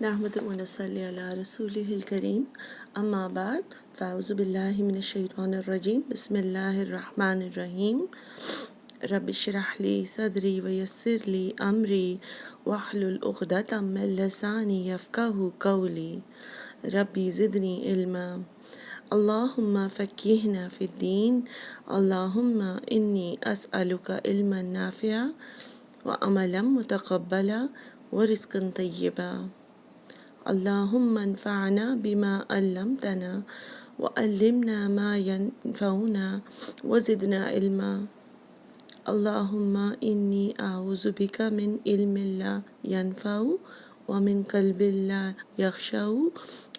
نحمد و نصلی علی رسولہ الکریم اما بعد فاعوذ باللہ من الشیطان الرجیم بسم اللہ الرحمن الرحیم رب اشرح لی صدری ویسر لی امری واحلل عقدۃ من لسانی یفقہوا قولی ربی زدنی علما اللہم فقہنا فی الدین اللہم انی اسألک علما نافعا وعملا متقبلا ورزقا طیبا اللہم انفعنا بما علمتنا وعلمنا ما ينفعنا وزدنا علما اللہم انی اعوذ بک من علم لا ينفع ومن قلب لا یخشع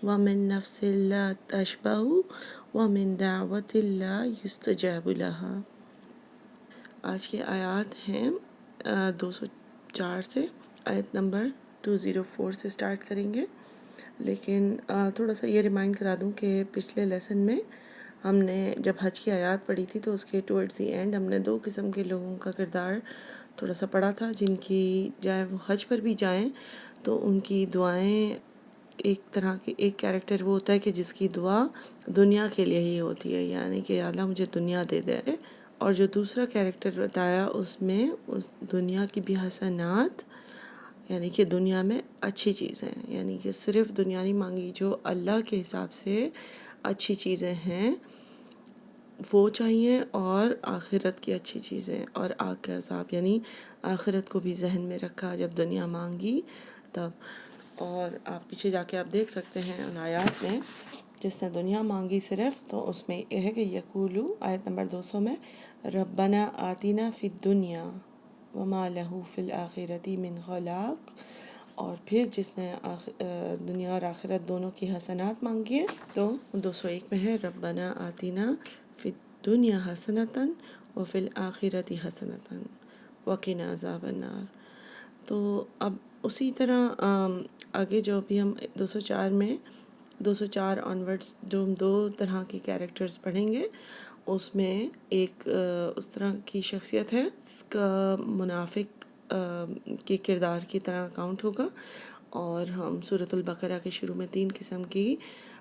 ومن نفس لا تشبع ومن دعوت لا یستجاب لها۔ آج کی آیات ہیں 204 سے آیت نمبر 204 سے سٹارٹ کریں گے، لیکن تھوڑا سا یہ ریمائنڈ کرا دوں کہ پچھلے لیسن میں ہم نے جب حج کی آیات پڑھی تھی تو اس کے ٹورڈز دی اینڈ ہم نے 2 قسم کے لوگوں کا کردار تھوڑا سا پڑھا تھا، جن کی چاہے وہ حج پر بھی جائیں تو ان کی دعائیں ایک طرح کی ایک کیریکٹر وہ ہوتا ہے کہ جس کی دعا دنیا کے لیے ہی ہوتی ہے، یعنی کہ یا اللہ مجھے دنیا دے دے، اور جو دوسرا کیریکٹر بتایا اس میں اس دنیا کی بھی حسنات، یعنی کہ دنیا میں اچھی چیزیں، یعنی کہ صرف دنیا نہیں مانگی، جو اللہ کے حساب سے اچھی چیزیں ہیں وہ چاہیے، اور آخرت کی اچھی چیزیں اور آگ کا عذاب، یعنی آخرت کو بھی ذہن میں رکھا جب دنیا مانگی تب۔ اور آپ پیچھے جا کے آپ دیکھ سکتے ہیں ان آیات میں جس نے دنیا مانگی صرف، تو اس میں یہ ہے کہ یقولو آیت نمبر 200 میں ربنا آتینا فی الدنیا وما لہ فی الآخرۃ من خلاق، اور پھر جس نے دنیا اور آخرت دونوں کی حسنات مانگی ہے تو 201 میں ہے ربنا آتینا فی الدنیا حسنۃ وفی الآخرۃ حسنۃ وقنا عذاب النار۔ تو اب اسی طرح آگے جو بھی ہم 204 میں 204 آنورڈز جو ہم 2 طرح کے کیریکٹرز پڑھیں گے، اس میں ایک اس طرح کی شخصیت ہے اس کا منافق کے کردار کی طرح کاؤنٹ ہوگا، اور ہم سورۃ البقرہ کے شروع میں 3 قسم کی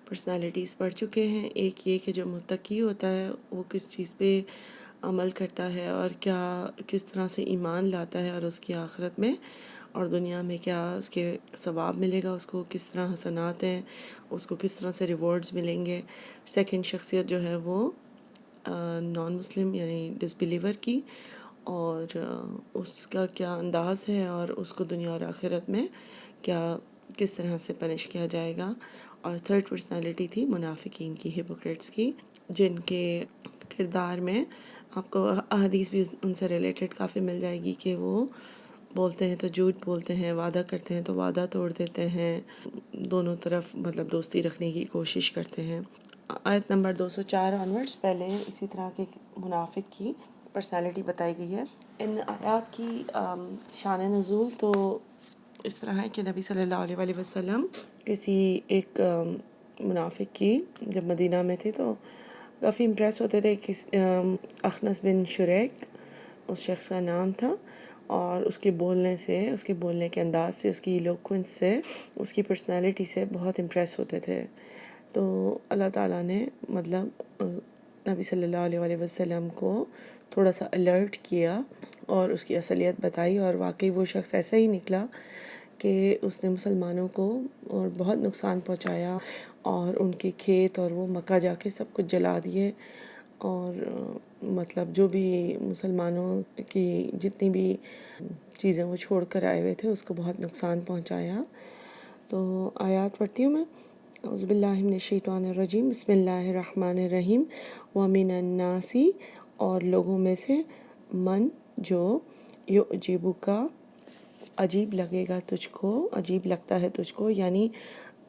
پرسنالٹیز پڑھ چکے ہیں۔ ایک یہ کہ جو متقی ہوتا ہے وہ کس چیز پہ عمل کرتا ہے اور کیا کس طرح سے ایمان لاتا ہے، اور اس کی آخرت میں اور دنیا میں کیا اس کے ثواب ملے گا، اس کو کس طرح حسنات ہیں، اس کو کس طرح سے ریوارڈز ملیں گے۔ سیکنڈ شخصیت جو ہے وہ نان مسلم یعنی ڈس بلیور کی، اور اس کا کیا انداز ہے اور اس کو دنیا اور آخرت میں کیا کس طرح سے پنش کیا جائے گا۔ اور تھرڈ پرسنالٹی تھی منافقین کی، ہپوکریٹس کی، جن کے کردار میں آپ کو احادیث بھی ان سے ریلیٹڈ کافی مل جائے گی کہ وہ بولتے ہیں تو جھوٹ بولتے ہیں، وعدہ کرتے ہیں تو وعدہ توڑ دیتے ہیں، دونوں طرف مطلب دوستی رکھنے کی کوشش کرتے ہیں۔ آیت نمبر 204 آنورڈز پہلے اسی طرح کے منافق کی پرسنالٹی بتائی گئی ہے۔ ان آیات کی شان نزول تو اس طرح ہے کہ نبی صلی اللہ علیہ وآلہ وسلم کسی ایک منافق کی جب مدینہ میں تھے تو کافی امپریس ہوتے تھے، اخنس بن شریک اس شخص کا نام تھا، اور اس کے بولنے سے، اس کے بولنے کے انداز سے، اس کی ایلوکوینس سے، اس کی پرسنالٹی سے بہت امپریس ہوتے تھے۔ تو اللہ تعالیٰ نے مطلب نبی صلی اللہ علیہ وآلہ وسلم کو تھوڑا سا الرٹ کیا اور اس کی اصلیت بتائی، اور واقعی وہ شخص ایسا ہی نکلا کہ اس نے مسلمانوں کو اور بہت نقصان پہنچایا، اور ان کے کھیت اور وہ مکہ جا کے سب کچھ جلا دیے، اور مطلب جو بھی مسلمانوں کی جتنی بھی چیزیں وہ چھوڑ کر آئے ہوئے تھے اس کو بہت نقصان پہنچایا۔ تو آیات پڑھتی ہوں میں۔ اعوذ باللہ من الشیطان الرجیم، بسم اللہ الرحمن الرحیم۔ وَمِنَ النَّاسِ، اور لوگوں میں سے، من جو، یعجبک، عجیب لگے گا تجھ کو، عجیب لگتا ہے تجھ کو، یعنی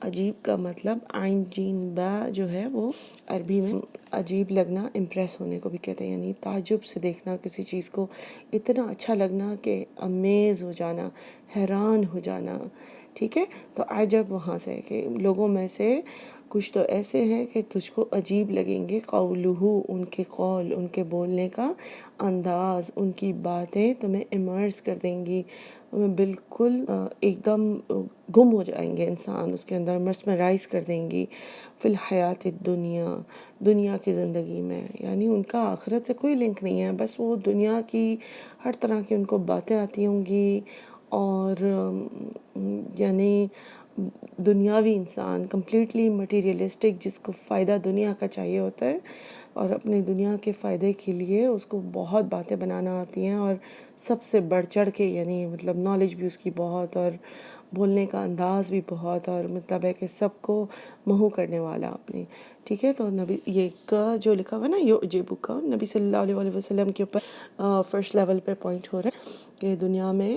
عجیب کا مطلب عین جین با جو ہے وہ عربی میں عجیب لگنا، امپریس ہونے کو بھی کہتے ہیں، یعنی تعجب سے دیکھنا کسی چیز کو، اتنا اچھا لگنا کہ امیز ہو جانا، حیران ہو جانا، ٹھیک ہے. تو عجب وہاں سے کہ لوگوں میں سے کچھ تو ایسے ہیں کہ تجھ کو عجیب لگیں گے، قولہ ان کے قول، ان کے بولنے کا انداز، ان کی باتیں تمہیں امرس کر دیں گی، تمہیں بالکل ایک دم گم ہو جائیں گے انسان اس کے اندر، مسمرائز کر دیں گی. فی الحیات الدنیا، دنیا کی زندگی میں، یعنی ان کا آخرت سے کوئی لنک نہیں ہے، بس وہ دنیا کی ہر طرح کی ان کو باتیں آتی ہوں گی. اور یعنی دنیاوی انسان، کمپلیٹلی مٹیریلسٹک، جس کو فائدہ دنیا کا چاہیے ہوتا ہے اور اپنے دنیا کے فائدے کے لیے اس کو بہت باتیں بنانا آتی ہیں، اور سب سے بڑھ چڑھ کے یعنی مطلب نالج بھی اس کی بہت، اور بولنے کا انداز بھی بہت، اور مطلب ہے کہ سب کو مہو کرنے والا اپنی، ٹھیک ہے. تو نبی یہ کا جو لکھا ہوا ہے نا یعجبک کا، نبی صلی اللہ علیہ وسلم کے اوپر فرسٹ لیول پہ پوائنٹ ہو رہا ہے کہ دنیا میں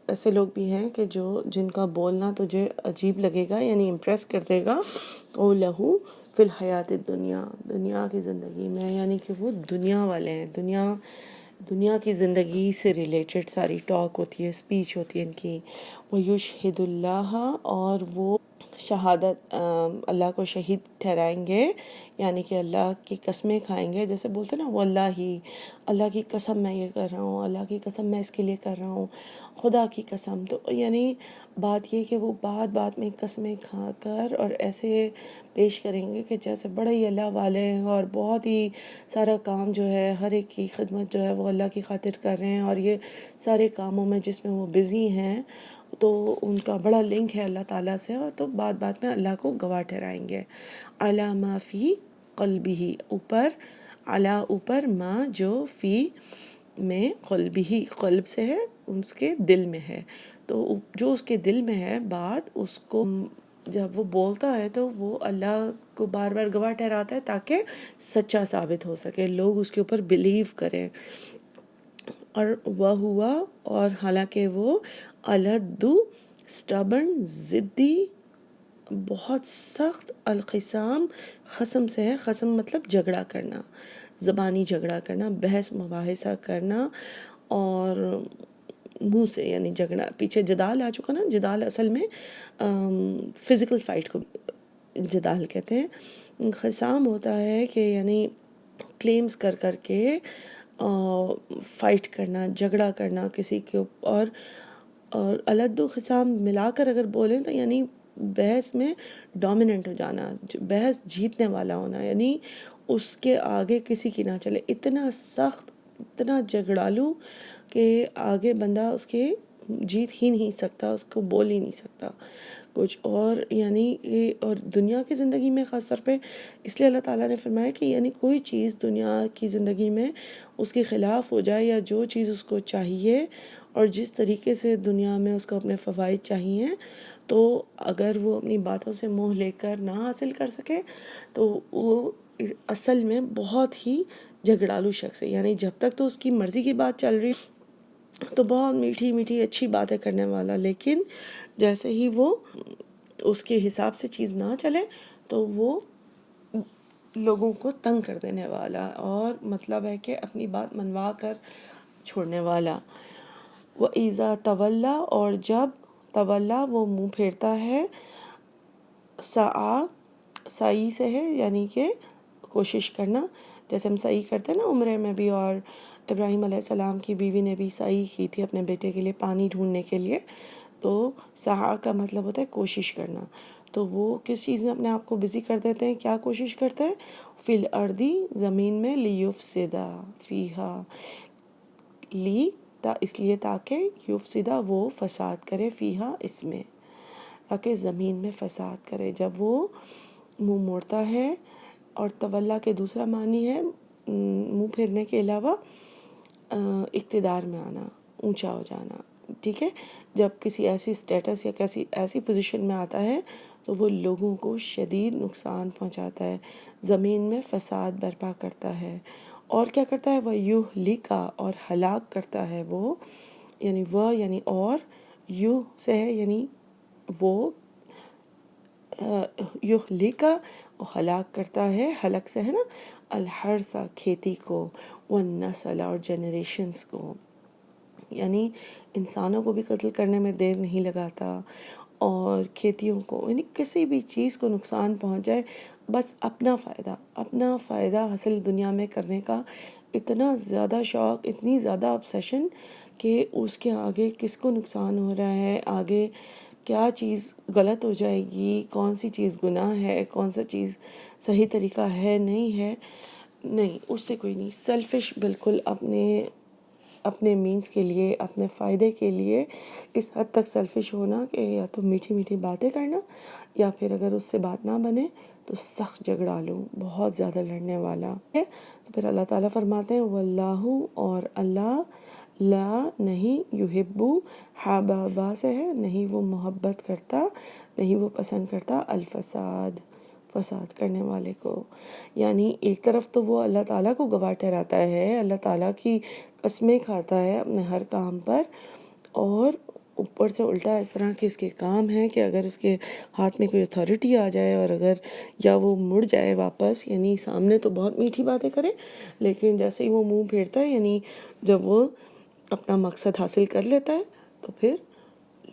ایسے لوگ بھی ہیں کہ جن کا بولنا تجھے عجیب لگے گا، یعنی امپریس کر دے گا. لہو فی الحیات الدنیا، دنیا کی زندگی میں، یعنی کہ وہ دنیا والے ہیں، دنیا کی زندگی سے ریلیٹڈ ساری ٹاک ہوتی ہے، اسپیچ ہوتی ہے ان کی. وَيُشْهِدُ اللَّهَ، اور وہ شہادت اللہ کو شہید ٹھہرائیں گے، یعنی کہ اللہ کی قسمیں کھائیں گے، جیسے بولتے ہیں نا واللہ، اللہ کی قسم میں یہ کر رہا ہوں، اللہ کی قسم میں اس کے لیے کر رہا ہوں، خدا کی قسم. تو یعنی بات یہ کہ وہ بات میں قسمیں کھا کر اور ایسے پیش کریں گے کہ جیسے بڑے ہی اللہ والے ہیں، اور بہت ہی سارا کام جو ہے، ہر ایک کی خدمت جو ہے وہ اللہ کی خاطر کر رہے ہیں، اور یہ سارے کاموں میں جس میں وہ بزی ہیں تو ان کا بڑا لنک ہے اللہ تعالیٰ سے، اور تو بات میں اللہ کو گواہ ٹھہرائیں گے. علی ما فی قلبہ، اوپر، علی اوپر، ما جو، فی میں، قلبہ قلب سے ہے، اس کے دل میں ہے. تو جو اس کے دل میں ہے بات، اس کو جب وہ بولتا ہے تو وہ اللہ کو بار بار گواہ ٹھہراتا ہے تاکہ سچا ثابت ہو سکے، لوگ اس کے اوپر بلیو کریں. اور وہ ہوا، اور حالانکہ وہ الد، سٹبرن، ضدی، بہت سخت، الخصام، خصم سے ہے، خصم مطلب جھگڑا کرنا، زبانی جھگڑا کرنا، بحث مباحثہ کرنا، اور منہ سے یعنی جھگڑا. پیچھے جدال آ چکا نا، جدال اصل میں فزیکل فائٹ کو جدال کہتے ہیں. خصام ہوتا ہے کہ یعنی کلیمز کر کے فائٹ کرنا، جھگڑا کرنا کسی کے، اور الد و خصام ملا کر اگر بولیں تو یعنی بحث میں ڈومیننٹ ہو جانا، بحث جیتنے والا ہونا، یعنی اس کے آگے کسی کی نہ چلے، اتنا سخت، اتنا جھگڑالو کہ آگے بندہ اس کے جیت ہی نہیں سکتا، اس کو بول ہی نہیں سکتا کچھ. اور یعنی یہ، اور دنیا کی زندگی میں خاص طور پہ اس لیے اللہ تعالیٰ نے فرمایا کہ یعنی کوئی چیز دنیا کی زندگی میں اس کے خلاف ہو جائے، یا جو چیز اس کو چاہیے اور جس طریقے سے دنیا میں اس کو اپنے فوائد چاہیے، تو اگر وہ اپنی باتوں سے منہ لے کر نہ حاصل کر سکے تو وہ اصل میں بہت ہی جھگڑالو شخص ہے. یعنی جب تک تو اس کی مرضی کی بات چل رہی تو بہت میٹھی میٹھی اچھی باتیں کرنے والا، لیکن جیسے ہی وہ اس کے حساب سے چیز نہ چلے تو وہ لوگوں کو تنگ کر دینے والا، اور مطلب ہے کہ اپنی بات منوا کر چھوڑنے والا. وَإِذَا تَوَلَّا، اور جب تولا وہ منہ پھیرتا ہے، سعی سے ہے یعنی کہ کوشش کرنا، جیسے ہم سعی کرتے ہیں نا عمرے میں بھی، اور ابراہیم علیہ السلام کی بیوی نے بھی سعی کی تھی اپنے بیٹے کے لیے پانی ڈھونڈنے کے لیے. تو سعی کا مطلب ہوتا ہے کوشش کرنا. تو وہ کس چیز میں اپنے آپ کو بزی کر دیتے ہیں، کیا کوشش کرتے ہیں؟ فی الارض، زمین میں، لیفسد فیہا، اس لیے تاکہ یفسدہ وہ فساد کرے، فیہا اس میں، تاکہ زمین میں فساد کرے. جب وہ منہ موڑتا ہے، اور تولا کے دوسرا معنی ہے منہ پھیرنے کے علاوہ اقتدار میں آنا، اونچا ہو جانا، ٹھیک ہے. جب کسی ایسی سٹیٹس یا کسی ایسی پوزیشن میں آتا ہے تو وہ لوگوں کو شدید نقصان پہنچاتا ہے، زمین میں فساد برپا کرتا ہے. اور کیا کرتا ہے؟ وہ یہلکا، اور ہلاک کرتا ہے وہ، یعنی وہ یعنی اور، یو سے ہے یعنی وہ، یہلکا ہلاک کرتا ہے، ہلاک سے ہے نا، الحرث کھیتی کو، والنسل اور جنریشنز کو، یعنی انسانوں کو بھی قتل کرنے میں دیر نہیں لگاتا، اور کھیتیوں کو، یعنی کسی بھی چیز کو نقصان پہنچ جائے، بس اپنا فائدہ حاصل دنیا میں کرنے کا اتنا زیادہ شوق، اتنی زیادہ obsession کہ اس کے آگے کس کو نقصان ہو رہا ہے، آگے کیا چیز غلط ہو جائے گی، کون سی چیز گناہ ہے، کون سا چیز صحیح طریقہ ہے نہیں ہے، نہیں، اس سے کوئی نہیں، سیلفش بالکل، اپنے مینز کے لیے، اپنے فائدے کے لیے اس حد تک سیلفش ہونا کہ یا تو میٹھی میٹھی باتیں کرنا، یا پھر اگر اس سے بات نہ بنے تو سخت جھگڑا لوں، بہت زیادہ لڑنے والا ہے۔ تو پھر اللہ تعالیٰ فرماتے ہیں واللہ، اور اللہ، لا نہیں، یحبو، حبابا سے ہے، نہیں وہ محبت کرتا، نہیں وہ پسند کرتا، الفساد، فساد کرنے والے کو۔ یعنی ایک طرف تو وہ اللہ تعالیٰ کو گواہ ٹھہراتا ہے، اللہ تعالیٰ کی قسمیں کھاتا ہے اپنے ہر کام پر، اور اوپر سے الٹا اس طرح کے اس کے کام ہیں کہ اگر اس کے ہاتھ میں کوئی اتھارٹی آ جائے، اور اگر یا وہ مڑ جائے واپس، یعنی سامنے تو بہت میٹھی باتیں کرے، لیکن جیسے ہی وہ منہ پھیرتا ہے، یعنی جب وہ اپنا مقصد حاصل کر لیتا ہے، تو پھر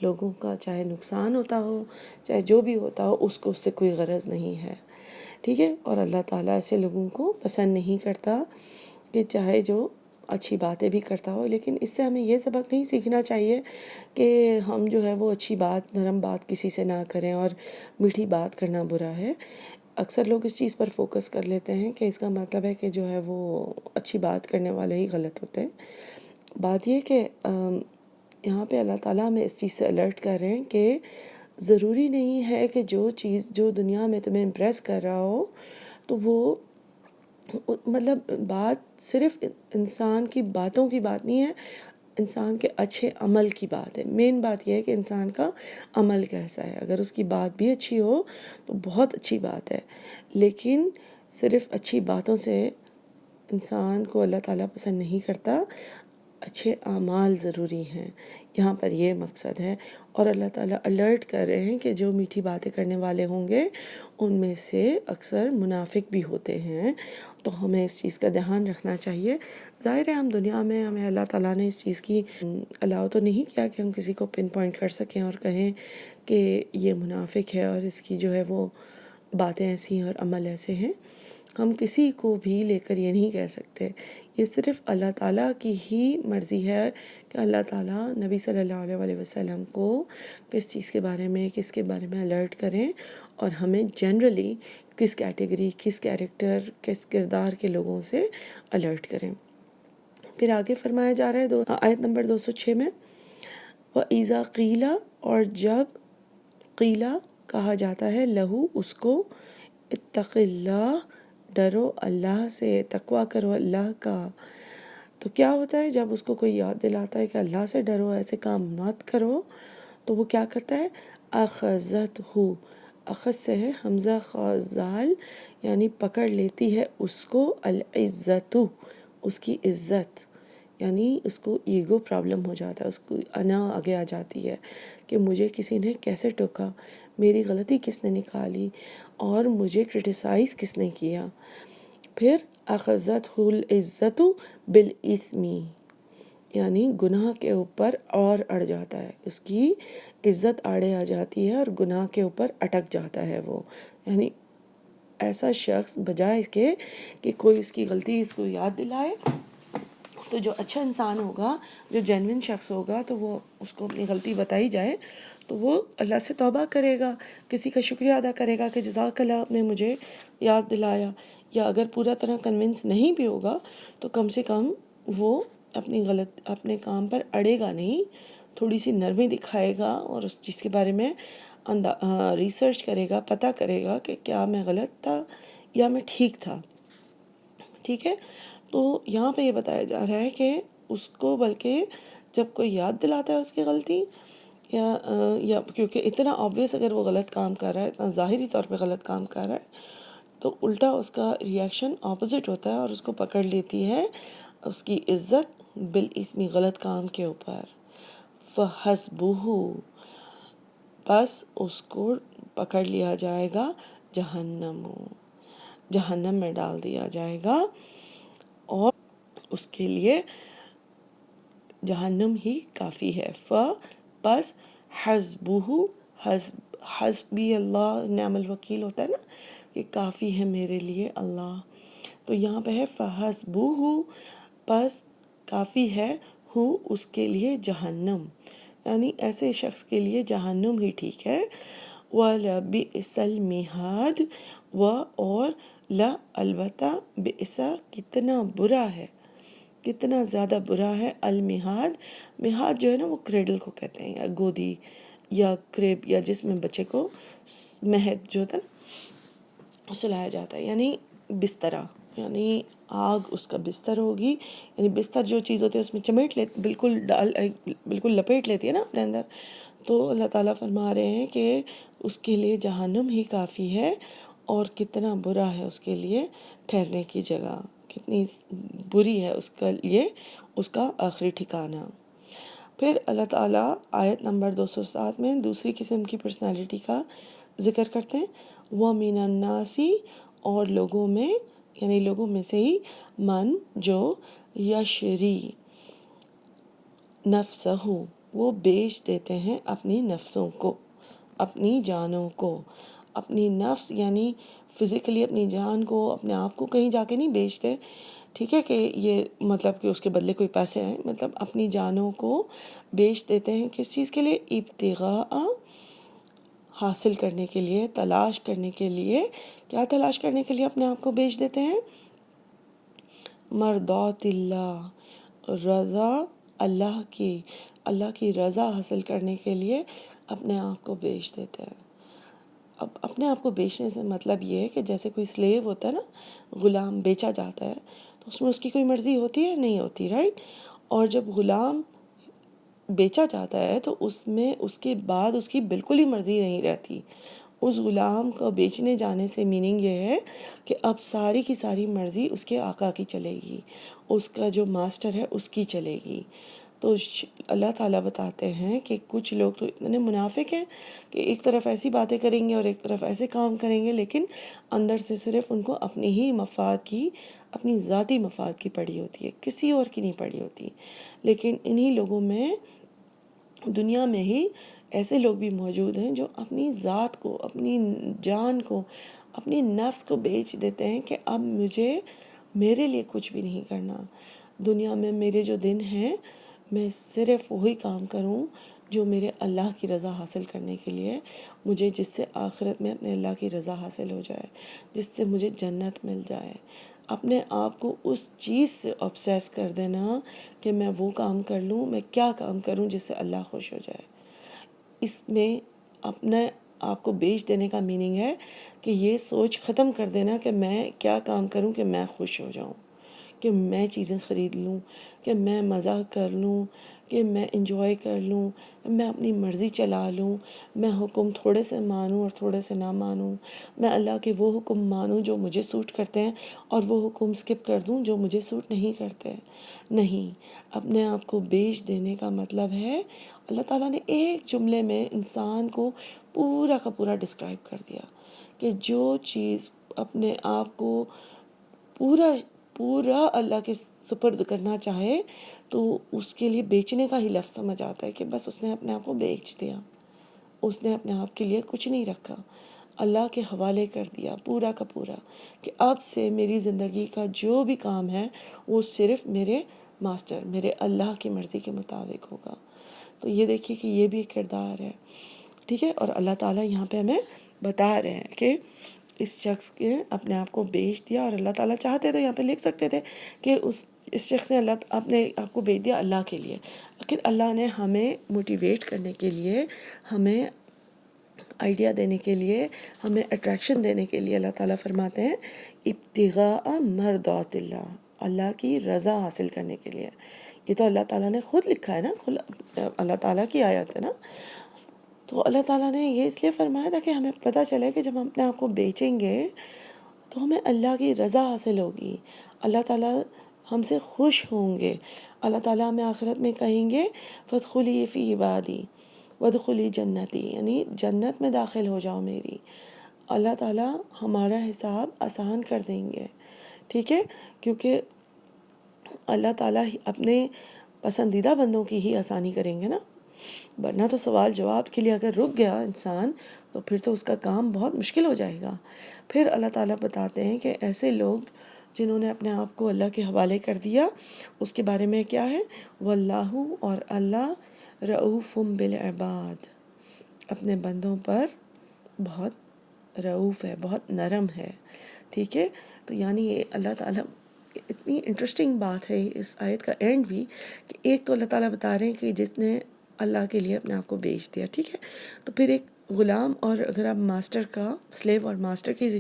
لوگوں کا چاہے نقصان ہوتا ہو، چاہے جو بھی ہوتا ہو، اس کو اس سے کوئی غرض نہیں ہے، ٹھیک ہے۔ اور اللہ تعالیٰ ایسے لوگوں کو پسند نہیں کرتا کہ چاہے جو اچھی باتیں بھی کرتا ہو، لیکن اس سے ہمیں یہ سبق نہیں سیکھنا چاہیے کہ ہم جو ہے وہ اچھی بات، نرم بات کسی سے نہ کریں، اور میٹھی بات کرنا برا ہے۔ اکثر لوگ اس چیز پر فوکس کر لیتے ہیں کہ اس کا مطلب ہے کہ جو ہے وہ اچھی بات کرنے والے ہی غلط ہوتے ہیں۔ بات یہ کہ یہاں پہ اللہ تعالیٰ ہمیں اس چیز سے الرٹ کر رہے ہیں کہ ضروری نہیں ہے کہ جو چیز جو دنیا میں تمہیں امپریس کر رہا ہو، تو وہ مطلب بات صرف انسان کی باتوں کی بات نہیں ہے، انسان کے اچھے عمل کی بات ہے۔ مین بات یہ ہے کہ انسان کا عمل کیسا ہے۔ اگر اس کی بات بھی اچھی ہو تو بہت اچھی بات ہے، لیکن صرف اچھی باتوں سے انسان کو اللہ تعالیٰ پسند نہیں کرتا، اچھے اعمال ضروری ہیں، یہاں پر یہ مقصد ہے۔ اور اللہ تعالیٰ الرٹ کر رہے ہیں کہ جو میٹھی باتیں کرنے والے ہوں گے ان میں سے اکثر منافق بھی ہوتے ہیں، تو ہمیں اس چیز کا دھیان رکھنا چاہیے۔ ظاہر ہے ہم دنیا میں، ہمیں اللہ تعالیٰ نے اس چیز کی الاؤ تو نہیں کیا کہ ہم کسی کو پن پوائنٹ کر سکیں اور کہیں کہ یہ منافق ہے اور اس کی جو ہے وہ باتیں ایسی ہیں اور عمل ایسے ہیں۔ ہم کسی کو بھی لے کر یہ نہیں کہہ سکتے، یہ صرف اللہ تعالیٰ کی ہی مرضی ہے کہ اللہ تعالیٰ نبی صلی اللہ علیہ وسلم کو کس چیز کے بارے میں الرٹ کریں، اور ہمیں جنرلی کس کیٹیگری، کس کیریکٹر، کس کردار کے لوگوں سے الرٹ کریں۔ پھر آگے فرمایا جا رہا ہے آیت نمبر 206 میں، وَإِذَا قِيلَ، اور جب قیلا کہا جاتا ہے، لہو اس کو، اتق اللہ، ڈرو اللہ سے، تقویٰ کرو اللہ کا، تو کیا ہوتا ہے جب اس کو کوئی یاد دلاتا ہے کہ اللہ سے ڈرو، ایسے کام مت کرو، تو وہ کیا کرتا ہے، اخذت ہو، اخذ سے ہے حمزہ خازال، یعنی پکڑ لیتی ہے اس کو، العزت، اس کی عزت، یعنی اس کو ایگو پرابلم ہو جاتا ہے، اس کو انا آگے آ جاتی ہے کہ مجھے کسی نے کیسے ٹوکا، میری غلطی کس نے نکالی، اور مجھے کرٹیسائز کس نے کیا۔ پھر اخذت العزت بالاثم، یعنی گناہ کے اوپر اور اڑ جاتا ہے، اس کی عزت آڑے آ جاتی ہے اور گناہ کے اوپر اٹک جاتا ہے وہ، یعنی ایسا شخص بجائے اس کے کہ کوئی اس کی غلطی اس کو یاد دلائے، تو جو اچھا انسان ہوگا، جو جینوین شخص ہوگا، تو وہ اس کو اپنی غلطی بتائی جائے تو وہ اللہ سے توبہ کرے گا، کسی کا شکریہ ادا کرے گا کہ جزاک اللہ آپ نے مجھے یاد دلایا، یا اگر پورا طرح کنونس نہیں بھی ہوگا تو کم سے کم وہ اپنے کام پر اڑے گا نہیں، تھوڑی سی نرمی دکھائے گا اور اس چیز کے بارے میں ریسرچ کرے گا، پتہ کرے گا کہ کیا میں غلط تھا یا میں ٹھیک تھا، ٹھیک ہے۔ تو یہاں پہ یہ بتایا جا رہا ہے کہ اس کو بلکہ جب کوئی یاد دلاتا ہے اس کی غلطی، یا کیونکہ اتنا آبویس اگر وہ غلط کام کر رہا ہے، اتنا ظاہری طور پہ غلط کام کر رہا ہے، تو الٹا اس کا ریئیکشن اپوزٹ ہوتا ہے اور اس کو پکڑ لیتی ہے اس کی عزت بالاسمی، غلط کام کے اوپر، فحسبہ، بس اس کو پکڑ لیا جائے گا، جہنم میں ڈال دیا جائے گا، اور اس کے لیے جہنم ہی کافی ہے. بس حسبہ، حسبی اللہ نعم الوکیل ہوتا ہے نا کہ کافی ہے میرے لیے اللہ. تو یہاں پہ ہے فحسبہ، بس کافی ہے ہو اس کے لیے جہنم، یعنی ایسے شخص کے لیے جہنم ہی ٹھیک ہے. وَلَبِئْسَ الْمِہَادُ، اور لا البتہ، بئس کتنا برا ہے، کتنا زیادہ برا ہے. المہاد، مہاد جو ہے نا وہ کریڈل کو کہتے ہیں، یا گودی یا کریب، یا جس میں بچے کو مہد جو ہوتا ہے نا سلایا جاتا ہے، یعنی بسترا، یعنی آگ اس کا بستر ہوگی. یعنی بستر جو چیز ہوتی ہے اس میں چمیٹ لیتی، بالکل لپیٹ لیتی ہے نا اپنے اندر. تو اللہ تعالیٰ فرما رہے ہیں کہ اس کے لیے جہنم ہی کافی ہے، اور کتنا برا ہے اس کے لیے ٹھہرنے کی جگہ، کتنی بری ہے اس کے لیے اس کا آخری ٹھکانہ. پھر اللہ تعالیٰ آیت نمبر 207 میں دوسری قسم کی پرسنالٹی کا ذکر کرتے ہیں. وَمِنَ النَّاسِ، اور لوگوں میں، یعنی لوگوں میں سے ہی، من جو یشری نفسہ، وہ بیچ دیتے ہیں اپنی نفسوں کو، اپنی جانوں کو. اپنی نفس یعنی فزیکلی اپنی جان کو، اپنے آپ کو کہیں جا کے نہیں بیچتے، ٹھیک ہے، کہ یہ مطلب کہ اس کے بدلے کوئی پیسے ہیں، مطلب اپنی جانوں کو بیچ دیتے ہیں. کس چیز کے لیے؟ ابتغاء، حاصل کرنے کے لیے، تلاش کرنے کے لیے. کیا تلاش کرنے کے لیے اپنے آپ کو بیچ دیتے ہیں؟ مرضات اللہ، رضا اللہ کی، اللہ کی رضا حاصل کرنے کے لیے اپنے آپ کو بیچ دیتے ہیں. اب اپنے آپ کو بیچنے سے مطلب یہ ہے کہ جیسے کوئی سلیو ہوتا ہے نا، غلام بیچا جاتا ہے، تو اس میں اس کی کوئی مرضی ہوتی ہے؟ نہیں ہوتی، رائٹ. اور جب غلام بیچا جاتا ہے تو اس میں اس کے بعد اس کی بالکل ہی مرضی نہیں رہتی. اس غلام کو بیچنے جانے سے میننگ یہ ہے کہ اب ساری کی ساری مرضی اس کے آقا کی چلے گی، اس کا جو ماسٹر ہے اس کی چلے گی. تو اللہ تعالیٰ بتاتے ہیں کہ کچھ لوگ تو اتنے منافق ہیں کہ ایک طرف ایسی باتیں کریں گے اور ایک طرف ایسے کام کریں گے، لیکن اندر سے صرف ان کو اپنی ہی مفاد کی، اپنی ذاتی مفاد کی پڑی ہوتی ہے، کسی اور کی نہیں پڑی ہوتی. لیکن انہی لوگوں میں، دنیا میں ہی ایسے لوگ بھی موجود ہیں جو اپنی ذات کو، اپنی جان کو، اپنی نفس کو بیچ دیتے ہیں کہ اب میرے لیے کچھ بھی نہیں کرنا. دنیا میں میرے جو دن ہیں، میں صرف وہی کام کروں جو میرے اللہ کی رضا حاصل کرنے کے لیے، مجھے جس سے آخرت میں اپنے اللہ کی رضا حاصل ہو جائے، جس سے مجھے جنت مل جائے. اپنے آپ کو اس چیز سے obsess کر دینا کہ میں وہ کام کر لوں، میں کیا کام کروں جس سے اللہ خوش ہو جائے. اس میں اپنے آپ کو بیچ دینے کا میننگ ہے کہ یہ سوچ ختم کر دینا کہ میں کیا کام کروں کہ میں خوش ہو جاؤں، کہ میں چیزیں خرید لوں، کہ میں مزہ کر لوں، کہ میں انجوائے کر لوں، میں اپنی مرضی چلا لوں، میں حکم تھوڑے سے مانوں اور تھوڑے سے نہ مانوں، میں اللہ کے وہ حکم مانوں جو مجھے سوٹ کرتے ہیں اور وہ حکم سکپ کر دوں جو مجھے سوٹ نہیں کرتے. نہیں، اپنے آپ کو بیچ دینے کا مطلب ہے، اللہ تعالیٰ نے ایک جملے میں انسان کو پورا کا پورا ڈسکرائب کر دیا کہ جو چیز اپنے آپ کو پورا اللہ کے سپرد کرنا چاہے تو اس کے لیے بیچنے کا ہی لفظ سمجھ آتا ہے کہ بس اس نے اپنے آپ کو بیچ دیا، اس نے اپنے آپ کے لیے کچھ نہیں رکھا، اللہ کے حوالے کر دیا پورا کا پورا کہ اب سے میری زندگی کا جو بھی کام ہے وہ صرف میرے ماسٹر، میرے اللہ کی مرضی کے مطابق ہوگا. تو یہ دیکھیے کہ یہ بھی ایک کردار ہے، ٹھیک ہے. اور اللہ تعالیٰ یہاں پہ ہمیں بتا رہے ہیں کہ اس شخص کے اپنے آپ کو بیچ دیا، اور اللہ تعالیٰ چاہتے تو یہاں پہ لکھ سکتے تھے کہ اس شخص نے اپنے آپ کو بیچ دیا اللہ کے لیے، لیکن اللہ نے ہمیں موٹیویٹ کرنے کے لیے، ہمیں آئیڈیا دینے کے لیے، ہمیں اٹریکشن دینے کے لیے اللہ تعالیٰ فرماتے ہیں ابتغاء مرضات اللہ، اللہ کی رضا حاصل کرنے کے لیے. یہ تو اللہ تعالیٰ نے خود لکھا ہے نا، اللہ تعالیٰ کی آیت ہے نا. تو اللہ تعالیٰ نے یہ اس لیے فرمایا تھا کہ ہمیں پتہ چلے کہ جب ہم اپنے آپ کو بیچیں گے تو ہمیں اللہ کی رضا حاصل ہوگی، اللہ تعالیٰ ہم سے خوش ہوں گے. اللہ تعالیٰ ہمیں آخرت میں کہیں گے فادخلی فی عبادی وادخلی جنتی، یعنی جنت میں داخل ہو جاؤ میری. اللہ تعالیٰ ہمارا حساب آسان کر دیں گے، ٹھیک ہے، کیونکہ اللہ تعالیٰ اپنے پسندیدہ بندوں کی ہی آسانی کریں گے نا، ورنہ تو سوال جواب کے لیے اگر رک گیا انسان تو پھر تو اس کا کام بہت مشکل ہو جائے گا۔ پھر اللہ تعالیٰ بتاتے ہیں کہ ایسے لوگ جنہوں نے اپنے آپ کو اللہ کے حوالے کر دیا، اس کے بارے میں کیا ہے، واللہ، اور اللہ رؤوف بالعباد، اپنے بندوں پر بہت رؤوف ہے، بہت نرم ہے، ٹھیک ہے۔ تو یعنی یہ اللہ تعالیٰ، اتنی انٹرسٹنگ بات ہے اس آیت کا اینڈ بھی، کہ ایک تو اللہ تعالیٰ بتا رہے ہیں کہ جس نے اللہ کے لیے اپنے آپ کو بیچ دیا، ٹھیک ہے، تو پھر ایک غلام اور اگر آپ ماسٹر کا، سلیو اور ماسٹر کی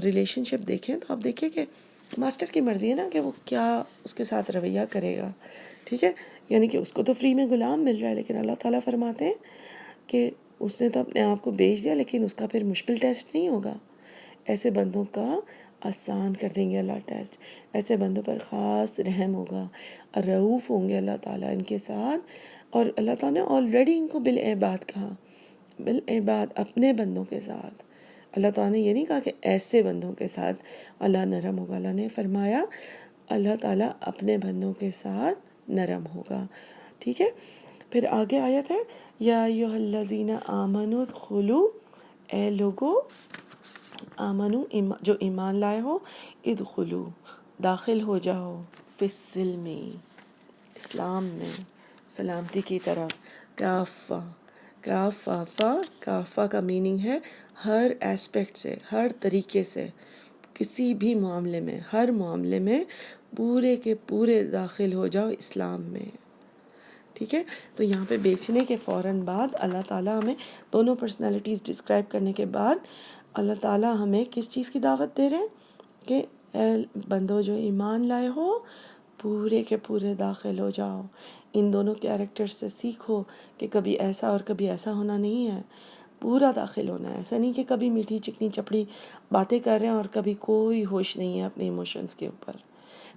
ریلیشن شپ دیکھیں تو آپ دیکھیں کہ ماسٹر کی مرضی ہے نا کہ وہ کیا اس کے ساتھ رویہ کرے گا، ٹھیک ہے، یعنی کہ اس کو تو فری میں غلام مل رہا ہے، لیکن اللہ تعالیٰ فرماتے ہیں کہ اس نے تو اپنے آپ کو بیچ دیا، لیکن اس کا پھر مشکل ٹیسٹ نہیں ہوگا، ایسے بندوں کا آسان کر دیں گے اللہ ٹیسٹ، ایسے بندوں پر خاص رحم ہوگا، رؤوف ہوں گے اللہ تعالیٰ ان کے ساتھ۔ اور اللہ تعالیٰ نے آلریڈی ان کو بالعباد کہا، بالعباد، اپنے بندوں کے ساتھ۔ اللہ تعالیٰ نے یہ نہیں کہا کہ ایسے بندوں کے ساتھ اللہ نرم ہوگا، اللہ نے فرمایا اللہ تعالیٰ اپنے بندوں کے ساتھ نرم ہوگا، ٹھیک ہے۔ پھر آگے آیت ہے، یا ایھا الذین آمنوا ادخلوا، اے لوگو آمنو، جو ایمان لائے ہو، ادخلوا، داخل ہو جاؤ، فی السلم، اسلام میں، سلامتی کی طرف، کافہ، کافہ کا میننگ ہے ہر ایسپیکٹ سے، ہر طریقے سے، کسی بھی معاملے میں، ہر معاملے میں پورے کے پورے داخل ہو جاؤ اسلام میں، ٹھیک ہے۔ تو یہاں پہ بیچنے کے فوراً بعد اللہ تعالیٰ ہمیں دونوں پرسنالٹیز ڈسکرائب کرنے کے بعد اللہ تعالیٰ ہمیں کس چیز کی دعوت دے رہے ہیں کہ اے بندو جو ایمان لائے ہو، پورے کے پورے داخل ہو جاؤ، ان دونوں کیریکٹر سے سیکھو کہ کبھی ایسا اور کبھی ایسا ہونا نہیں ہے، پورا داخل ہونا ہے، ایسا نہیں کہ کبھی میٹھی چکنی چپڑی باتیں کر رہے ہیں اور کبھی کوئی ہوش نہیں ہے اپنے ایموشنز کے اوپر،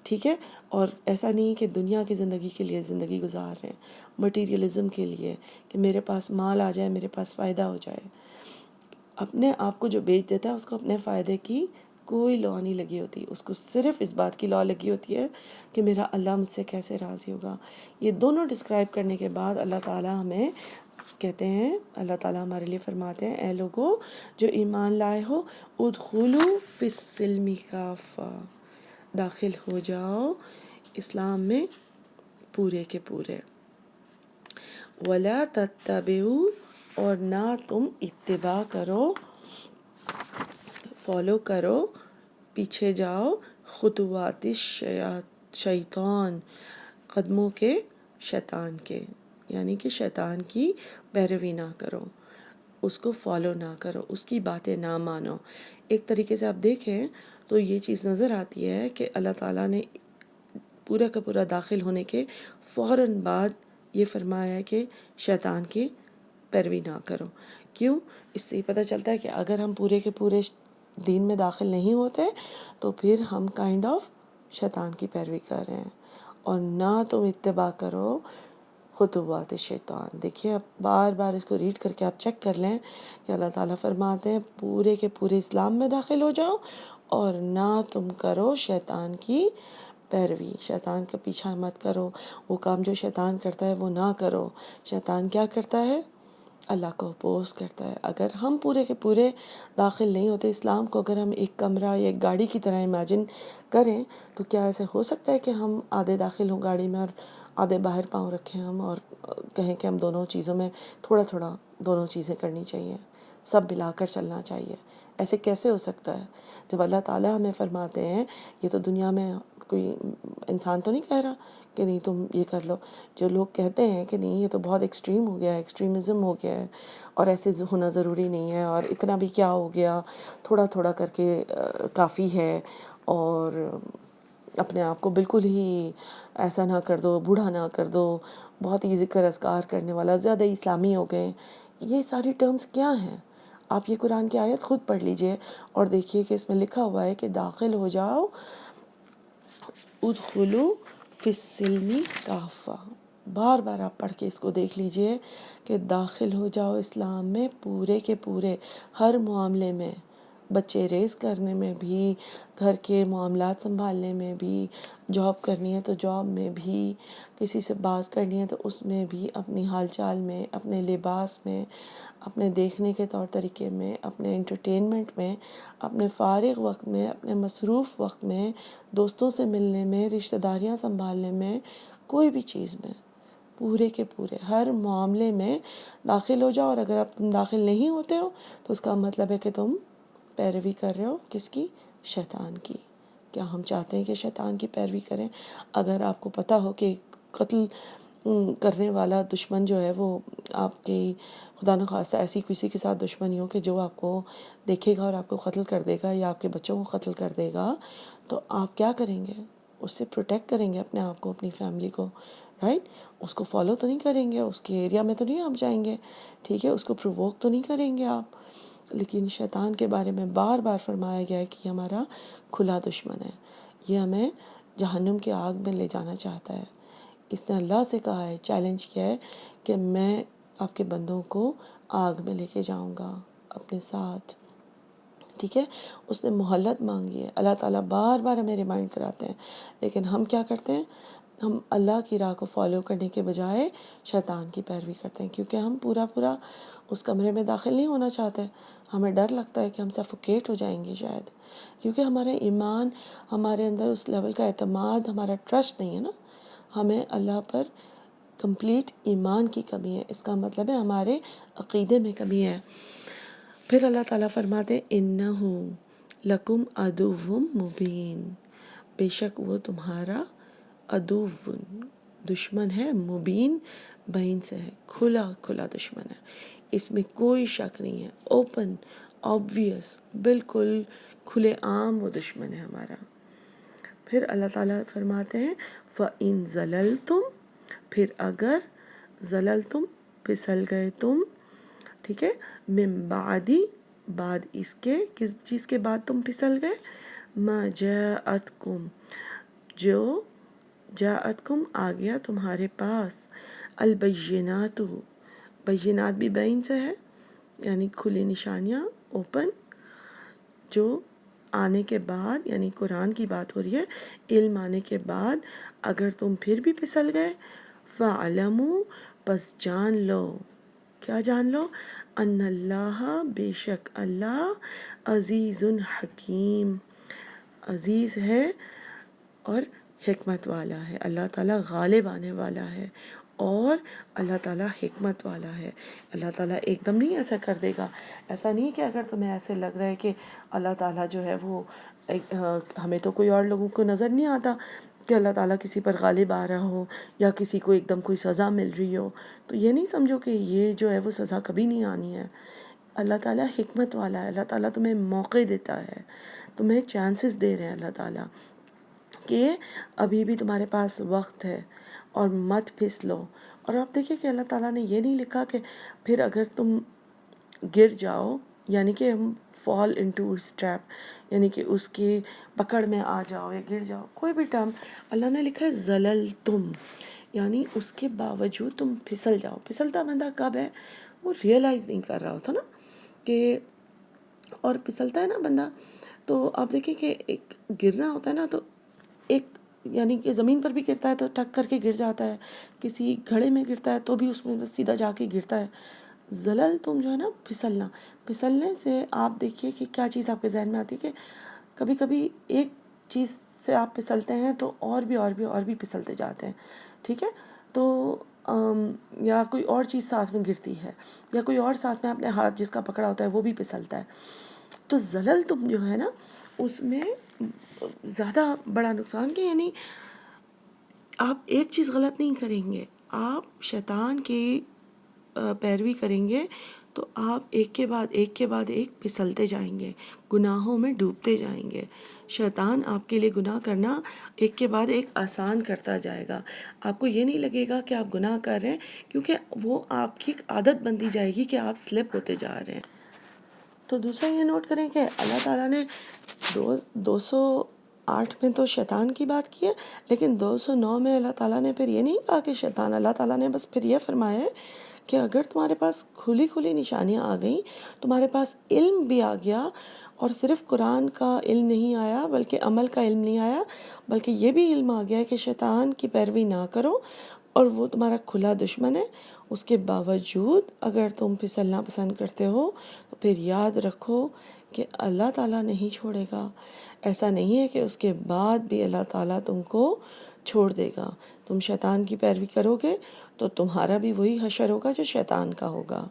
ٹھیک ہے۔ اور ایسا نہیں کہ دنیا کی زندگی کے لیے زندگی گزار رہے ہیں، مٹیریلزم کے لیے کہ میرے پاس مال آ جائے، میرے پاس فائدہ ہو جائے۔ اپنے آپ کو جو بیچ دیتا ہے اس کو اپنے فائدے کی کوئی لا نہیں لگی ہوتی، اس کو صرف اس بات کی لا لگی ہوتی ہے کہ میرا اللہ مجھ سے کیسے راضی ہوگا۔ یہ دونوں ڈسکرائب کرنے کے بعد اللہ تعالیٰ ہمیں کہتے ہیں، اللہ تعالیٰ ہمارے لیے فرماتے ہیں، اے لوگو جو ایمان لائے ہو، ادخلوا فی السلم کافہ، داخل ہو جاؤ اسلام میں پورے کے پورے، ولا تتبعوا، اور نہ تم اتباع کرو، فالو کرو، پیچھے جاؤ، خطوات شیطان، قدموں کے شیطان کے، یعنی کہ شیطان کی پیروی نہ کرو، اس کو فالو نہ کرو، اس کی باتیں نہ مانو۔ ایک طریقے سے آپ دیکھیں تو یہ چیز نظر آتی ہے کہ اللہ تعالیٰ نے پورا کا پورا داخل ہونے کے فوراً بعد یہ فرمایا ہے کہ شیطان کی پیروی نہ کرو۔ کیوں؟ اس سے پتہ چلتا ہے کہ اگر ہم پورے کے پورے دین میں داخل نہیں ہوتے تو پھر ہم کائنڈ آف شیطان کی پیروی کر رہے ہیں، اور نہ تم اتباع کرو خطوات شیطان۔ دیکھیے اب بار بار اس کو ریڈ کر کے آپ چیک کر لیں کہ اللہ تعالیٰ فرماتے ہیں پورے کے پورے اسلام میں داخل ہو جاؤ، اور نہ تم کرو شیطان کی پیروی، شیطان کا پیچھا مت کرو، وہ کام جو شیطان کرتا ہے وہ نہ کرو۔ شیطان کیا کرتا ہے؟ اللہ کو اپوز کرتا ہے۔ اگر ہم پورے کے پورے داخل نہیں ہوتے اسلام کو، اگر ہم ایک کمرہ یا ایک گاڑی کی طرح امیجن کریں تو کیا ایسے ہو سکتا ہے کہ ہم آدھے داخل ہوں گاڑی میں اور آدھے باہر پاؤں رکھیں ہم، اور کہیں کہ ہم دونوں چیزوں میں تھوڑا تھوڑا دونوں چیزیں کرنی چاہیے، سب ملا کر چلنا چاہیے؟ ایسے کیسے ہو سکتا ہے جب اللہ تعالیٰ ہمیں فرماتے ہیں، یہ تو دنیا میں کوئی انسان تو نہیں کہہ رہا کہ نہیں تم یہ کر لو۔ جو لوگ کہتے ہیں کہ نہیں یہ تو بہت ایکسٹریم ہو گیا ہے، ایکسٹریمزم ہو گیا ہے، اور ایسے ہونا ضروری نہیں ہے، اور اتنا بھی کیا ہو گیا، تھوڑا تھوڑا کر کے کافی ہے، اور اپنے آپ کو بالکل ہی ایسا نہ کر دو، بوڑھا نہ کر دو، بہت ہی ذکر اذکار کرنے والا، زیادہ اسلامی ہو گئے۔ یہ ساری ٹرمز کیا ہیں؟ آپ یہ قرآن کی آیت خود پڑھ لیجئے اور دیکھیے کہ اس میں لکھا ہوا ہے کہ داخل ہو جاؤ، ادخلوا فی السلم کافہ۔ بار بار آپ پڑھ کے اس کو دیکھ لیجئے کہ داخل ہو جاؤ اسلام میں پورے کے پورے، ہر معاملے میں، بچے ریز کرنے میں بھی، گھر کے معاملات سنبھالنے میں بھی، جاب کرنی ہے تو جاب میں بھی، کسی سے بات کرنی ہے تو اس میں بھی، اپنی حال چال میں، اپنے لباس میں، اپنے دیکھنے کے طور طریقے میں، اپنے انٹرٹینمنٹ میں، اپنے فارغ وقت میں، اپنے مصروف وقت میں، دوستوں سے ملنے میں، رشتہ داریاں سنبھالنے میں، کوئی بھی چیز میں، پورے کے پورے ہر معاملے میں داخل ہو جاؤ. اور اگر آپ تم داخل نہیں ہوتے ہو تو اس کا مطلب ہے کہ تم پیروی کر رہے ہو کس کی؟ شیطان کی. کیا ہم چاہتے ہیں کہ شیطان کی پیروی کریں؟ اگر آپ کو پتہ ہو کہ قتل کرنے والا دشمن جو ہے وہ آپ کی خدا نخواستہ ایسی کسی کے ساتھ دشمنی ہو کہ جو آپ کو دیکھے گا اور آپ کو قتل کر دے گا یا آپ کے بچوں کو قتل کر دے گا، تو آپ کیا کریں گے؟ اس سے پروٹیکٹ کریں گے اپنے آپ کو، اپنی فیملی کو، رائٹ؟ اس کو فالو تو نہیں کریں گے، اس کے ایریا میں تو نہیں آپ جائیں گے، ٹھیک ہے؟ اس کو پرووک تو نہیں کریں گے آپ. لیکن شیطان کے بارے میں بار بار فرمایا گیا ہے کہ یہ ہمارا کھلا دشمن ہے، یہ ہمیں جہنم کی آگ میں لے جانا چاہتا ہے. اس نے اللہ سے کہا ہے، چیلنج کیا ہے کہ میں آپ کے بندوں کو آگ میں لے کے جاؤں گا اپنے ساتھ، ٹھیک ہے؟ اس نے مہلت مانگی ہے. اللہ تعالیٰ بار بار ہمیں ریمائنڈ کراتے ہیں، لیکن ہم کیا کرتے ہیں؟ ہم اللہ کی راہ کو فالو کرنے کے بجائے شیطان کی پیروی کرتے ہیں، کیونکہ ہم پورا اس کمرے میں داخل نہیں ہونا چاہتے. ہمیں ڈر لگتا ہے کہ ہم سفوکیٹ ہو جائیں گے شاید، کیونکہ ہمارا ایمان، ہمارے اندر اس لیول کا اعتماد، ہمارا ٹرسٹ نہیں ہے نا. ہمیں اللہ پر کمپلیٹ ایمان کی کمی ہے، اس کا مطلب ہے ہمارے عقیدے میں کمی ہے. پھر اللہ تعالیٰ فرماتے ہیں اِنَّهُ لَكُمْ عَدُوٌّ مُبِينٌ، بے شک وہ تمہارا عدو، دشمن ہے، مبین، بین سے ہے، کھلا دشمن ہے. اس میں کوئی شک نہیں ہے، اوپن، آبویس، بالکل کھلے عام وہ دشمن ہے ہمارا. پھر اللہ تعالیٰ فرماتے ہیں فَإِن زَلَلْتُمْ، پھر اگر زللتم پھسل گئے تم، ٹھیک ہے، من بعدی، بعد اس کے، کس چیز کے بعد تم پھسل گئے؟ ما جاءتکم، جو جاءتکم آ گیا تمہارے پاس، البینات، بینات بھی بین سے ہے، یعنی کھلی نشانیاں، اوپن، جو آنے کے بعد، یعنی قرآن کی بات ہو رہی ہے، علم آنے کے بعد اگر تم پھر بھی پھسل گئے، فَعْلَمُوا، پس جان لو. کیا جان لو؟ ان اللہ، بے شک اللہ، عزیز حکیم، عزیز ہے اور حکمت والا ہے. اللہ تعالیٰ غالب آنے والا ہے اور اللہ تعالیٰ حکمت والا ہے. اللہ تعالیٰ ایک دم نہیں ایسا کر دے گا. ایسا نہیں کہ اگر تمہیں ایسے لگ رہا ہے کہ اللہ تعالیٰ جو ہے وہ ہمیں تو کوئی اور لوگوں کو نظر نہیں آتا کہ اللہ تعالیٰ کسی پر غالب آ رہا ہو یا کسی کو ایک دم کوئی سزا مل رہی ہو، تو یہ نہیں سمجھو کہ یہ جو ہے وہ سزا کبھی نہیں آنی ہے. اللہ تعالیٰ حکمت والا ہے. اللہ تعالیٰ تمہیں موقع دیتا ہے، تمہیں چانسز دے رہے ہیں اللہ تعالیٰ کہ ابھی بھی تمہارے پاس وقت ہے اور مت پھسلو. اور آپ دیکھیں کہ اللہ تعالیٰ نے یہ نہیں لکھا کہ پھر اگر تم گر جاؤ، یعنی کہ ہم فال انٹو اٹس ٹریپ، یعنی کہ اس کی پکڑ میں آ جاؤ یا گر جاؤ. کوئی بھی ٹرم اللہ نے لکھا ہے زللتم، یعنی اس کے باوجود تم پھسل جاؤ. پھسلتا بندہ کب ہے؟ وہ ریئلائز نہیں کر رہا ہوتا نا کہ، اور پھسلتا ہے نا بندہ تو آپ دیکھیں کہ ایک گرنا ہوتا ہے نا تو ایک، یعنی کہ زمین پر بھی گرتا ہے تو ٹک کر کے گر جاتا ہے، کسی گھڑے میں گرتا ہے تو بھی اس میں بس سیدھا جا کے گرتا ہے. زلل تم جو ہے نا پھسلنا، پھسلنے سے آپ دیکھیے کہ کیا چیز آپ کے ذہن میں آتی ہے کہ کبھی کبھی ایک چیز سے آپ پھسلتے ہیں تو اور بھی پھسلتے جاتے ہیں، ٹھیک ہے؟ تو یا کوئی اور چیز ساتھ میں گرتی ہے یا کوئی اور ساتھ میں اپنے ہاتھ جس کا پکڑا ہوتا ہے وہ بھی پھسلتا ہے. تو زلل تم جو ہے نا اس میں زیادہ بڑا نقصان کہ یعنی آپ ایک چیز غلط نہیں کریں گے، آپ شیطان کی پیروی کریں گے تو آپ ایک کے بعد ایک پھسلتے جائیں گے، گناہوں میں ڈوبتے جائیں گے. شیطان آپ کے لیے گناہ کرنا ایک کے بعد ایک آسان کرتا جائے گا. آپ کو یہ نہیں لگے گا کہ آپ گناہ کر رہے ہیں، کیونکہ وہ آپ کی ایک عادت بنتی جائے گی کہ آپ سلپ ہوتے جا رہے ہیں. تو دوسرا یہ نوٹ کریں کہ اللہ تعالیٰ نے 208 میں تو شیطان کی بات کی ہے، لیکن 209 میں اللہ تعالیٰ نے پھر یہ نہیں کہا کہ شیطان، اللہ تعالیٰ نے بس پھر یہ فرمایا ہے کہ اگر تمہارے پاس کھلی نشانیاں آ گئیں، تمہارے پاس علم بھی آ گیا اور صرف قرآن کا علم نہیں آیا بلکہ عمل کا علم نہیں آیا، بلکہ یہ بھی علم آ گیا کہ شیطان کی پیروی نہ کرو اور وہ تمہارا کھلا دشمن ہے۔ اس کے باوجود اگر تم پھسلنا پسند کرتے ہو تو پھر یاد رکھو کہ اللہ تعالیٰ نہیں چھوڑے گا۔ ایسا نہیں ہے کہ اس کے بعد بھی اللہ تعالیٰ تم کو چھوڑ دے گا۔ تم شیطان کی پیروی کرو گے تو تمہارا بھی وہی حشر ہوگا جو شیطان کا ہوگا۔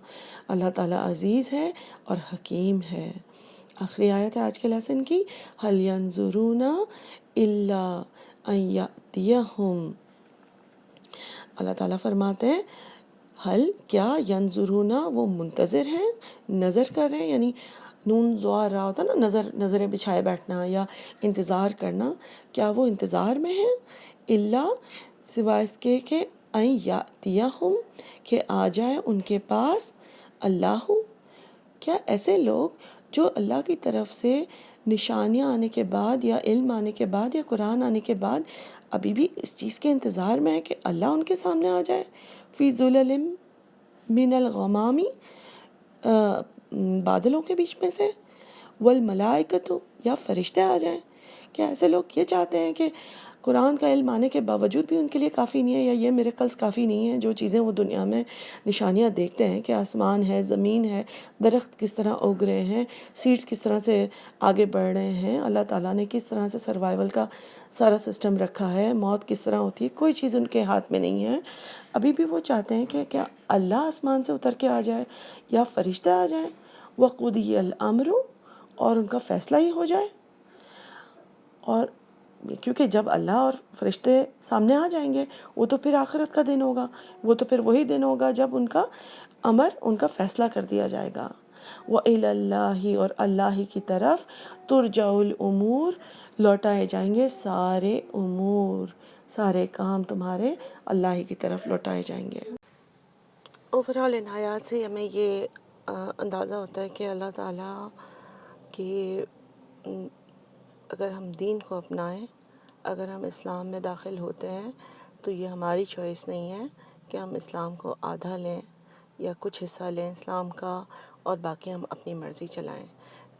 اللہ تعالیٰ عزیز ہے اور حکیم ہے۔ آخری آیت ہے آج کے لیسن کی، هَلْ يَنظُرُونَ إِلَّا أَن يَأْتِيَهُمْ۔ اللہ تعالیٰ فرماتے ہیں حل کیا، ینظرون وہ منتظر ہیں، نظر کر رہے ہیں، یعنی نون زوار رہا ہوتا نا، نظریں بچھائے بیٹھنا یا انتظار کرنا، کیا وہ انتظار میں ہیں؟ اللہ سوائے اس کے کہ ان یاتیہم کہ آ جائے ان کے پاس اللہ، کیا ایسے لوگ جو اللہ کی طرف سے نشانیاں آنے کے بعد یا علم آنے کے بعد یا قرآن آنے کے بعد ابھی بھی اس چیز کے انتظار میں ہے کہ اللہ ان کے سامنے آ جائے، فی ظلل من الغمامی بادلوں کے بیچ میں سے، والملائکۃ یا فرشتے آ جائیں؟ کیا ایسے لوگ یہ چاہتے ہیں کہ قرآن کا علم آنے کے باوجود بھی ان کے لیے کافی نہیں ہے، یا یہ میریکلز کافی نہیں ہیں، جو چیزیں وہ دنیا میں نشانیاں دیکھتے ہیں کہ آسمان ہے، زمین ہے، درخت کس طرح اگ رہے ہیں، سیڈز کس طرح سے آگے بڑھ رہے ہیں، اللہ تعالیٰ نے کس طرح سے سروائیول کا سارا سسٹم رکھا ہے، موت کس طرح ہوتی ہے، کوئی چیز ان کے ہاتھ میں نہیں ہے، ابھی بھی وہ چاہتے ہیں کہ کیا اللہ آسمان سے اتر کے آ جائے یا فرشتے آ جائیں، وَقُضِیَ الْأَمْرُ اور ان کا فیصلہ ہی ہو جائے۔ اور کیونکہ جب اللہ اور فرشتے سامنے آ جائیں گے وہ تو پھر آخرت کا دن ہوگا، وہ تو پھر وہی دن ہوگا جب ان کا امر، ان کا فیصلہ کر دیا جائے گا۔ وَإِلَى اللَّهِ اور اللہ ہی کی طرف ترجع الامور لوٹائے جائیں گے سارے امور، سارے کام تمہارے اللہ ہی کی طرف لوٹائے جائیں گے۔ اوورال ان آیات سے ہمیں یہ اندازہ ہوتا ہے کہ اللہ تعالیٰ کی اگر ہم دین کو اپنائیں، اگر ہم اسلام میں داخل ہوتے ہیں تو یہ ہماری چوائس نہیں ہے کہ ہم اسلام کو آدھا لیں یا کچھ حصہ لیں اسلام کا اور باقی ہم اپنی مرضی چلائیں۔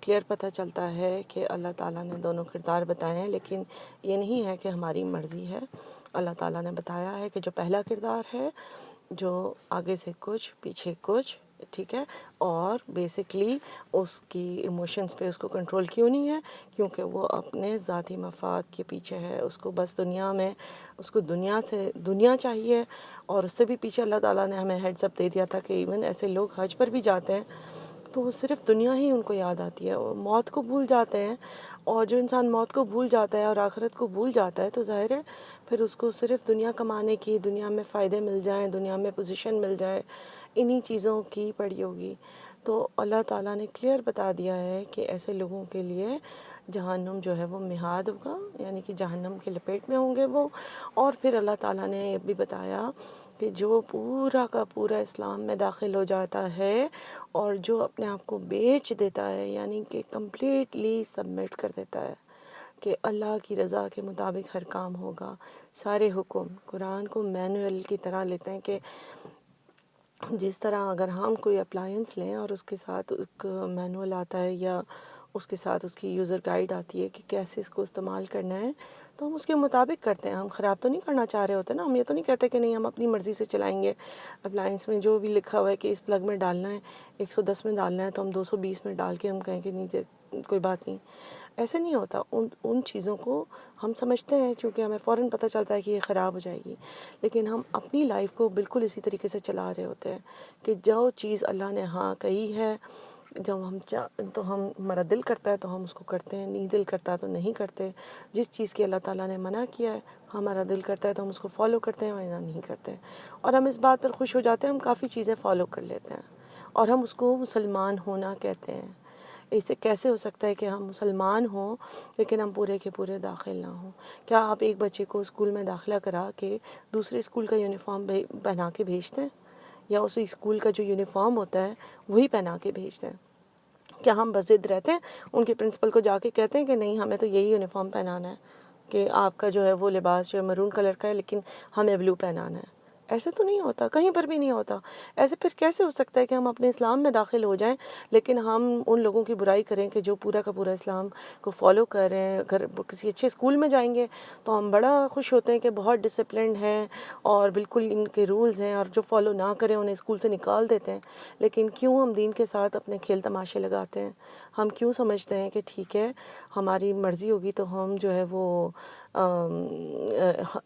کلیئر پتہ چلتا ہے کہ اللہ تعالیٰ نے دونوں کردار بتائے ہیں، لیکن یہ نہیں ہے کہ ہماری مرضی ہے۔ اللہ تعالیٰ نے بتایا ہے کہ جو پہلا کردار ہے، جو آگے سے کچھ پیچھے کچھ، ٹھیک ہے، اور بیسکلی اس کی ایموشنز پہ اس کو کنٹرول کیوں نہیں ہے؟ کیونکہ وہ اپنے ذاتی مفاد کے پیچھے ہے، اس کو بس دنیا میں، اس کو دنیا سے دنیا چاہیے۔ اور اس سے بھی پیچھے اللہ تعالیٰ نے ہمیں ہیڈز اپ دے دیا تھا کہ ایون ایسے لوگ حج پر بھی جاتے ہیں تو وہ صرف دنیا ہی ان کو یاد آتی ہے، وہ موت کو بھول جاتے ہیں، اور جو انسان موت کو بھول جاتا ہے اور آخرت کو بھول جاتا ہے تو ظاہر ہے پھر اس کو صرف دنیا کمانے کی، دنیا میں فائدے مل جائیں، دنیا میں پوزیشن مل جائے، انہی چیزوں کی پڑی ہوگی۔ تو اللہ تعالیٰ نے کلیئر بتا دیا ہے کہ ایسے لوگوں کے لیے جہنم جو ہے وہ مہاد ہوگا، یعنی کہ جہنم کے لپیٹ میں ہوں گے وہ۔ اور پھر اللہ تعالیٰ نے یہ بھی بتایا کہ جو پورا کا پورا اسلام میں داخل ہو جاتا ہے اور جو اپنے آپ کو بیچ دیتا ہے، یعنی کہ کمپلیٹلی سبمٹ کر دیتا ہے کہ اللہ کی رضا کے مطابق ہر کام ہوگا، سارے حکم قرآن کو مینول کی طرح لیتے ہیں کہ جس طرح اگر ہم کوئی اپلائنس لیں اور اس کے ساتھ ایک مینول آتا ہے یا اس کے ساتھ اس کی یوزر گائیڈ آتی ہے کہ کیسے اس کو استعمال کرنا ہے، تو ہم اس کے مطابق کرتے ہیں، ہم خراب تو نہیں کرنا چاہ رہے ہوتے نا، ہم یہ تو نہیں کہتے کہ نہیں ہم اپنی مرضی سے چلائیں گے۔ اپلائنس میں جو بھی لکھا ہوا ہے کہ اس پلگ میں ڈالنا ہے 110 میں ڈالنا ہے تو ہم 220 میں ڈال کے ہم کہیں کہ نہیں کوئی بات نہیں، ایسے نہیں ہوتا۔ ان چیزوں کو ہم سمجھتے ہیں چونکہ ہمیں فوراً پتہ چلتا ہے کہ یہ خراب ہو جائے گی، لیکن ہم اپنی لائف کو بالکل اسی طریقے سے چلا رہے ہوتے ہیں کہ جو چیز اللہ نے ہاں کہی ہے، جب تو ہمارا دل کرتا ہے تو ہم اس کو کرتے ہیں، نہیں دل کرتا ہے تو نہیں کرتے۔ جس چیز کی اللہ تعالیٰ نے منع کیا ہے ہمارا دل کرتا ہے تو ہم اس کو فالو کرتے ہیں ورنہ نہیں کرتے، اور ہم اس بات پر خوش ہو جاتے ہیں ہم کافی چیزیں فالو کر لیتے ہیں اور ہم اس کو مسلمان ہونا کہتے ہیں۔ اسے کیسے ہو سکتا ہے کہ ہم مسلمان ہوں لیکن ہم پورے کے پورے داخل نہ ہوں؟ کیا آپ ایک بچے کو اسکول میں داخلہ کرا کے دوسرے اسکول کا یونیفارم پہنا کے بھیجتے ہیں، یا اسی اسکول کا جو یونیفارم ہوتا ہے وہی پہنا کے بھیجتے ہیں؟ کیا ہم بس ضد رہتے ہیں ان کے پرنسپل کو جا کے کہتے ہیں کہ نہیں ہمیں تو یہی یونیفارم پہنانا ہے، کہ آپ کا جو ہے وہ لباس جو ہے مرون کلر کا ہے لیکن ہمیں بلو پہنانا ہے؟ ایسے تو نہیں ہوتا، کہیں پر بھی نہیں ہوتا۔ ایسے پھر کیسے ہو سکتا ہے کہ ہم اپنے اسلام میں داخل ہو جائیں لیکن ہم ان لوگوں کی برائی کریں کہ جو پورا کا پورا اسلام کو فالو کر رہے ہیں؟ اگر کسی اچھے اسکول میں جائیں گے تو ہم بڑا خوش ہوتے ہیں کہ بہت ڈسپلنڈ ہیں اور بالکل ان کے رولز ہیں، اور جو فالو نہ کریں انہیں اسکول سے نکال دیتے ہیں۔ لیکن کیوں ہم دین کے ساتھ اپنے کھیل تماشے لگاتے ہیں؟ ہم کیوں سمجھتے ہیں کہ ٹھیک ہے ہماری مرضی ہوگی تو ہم جو ہے وہ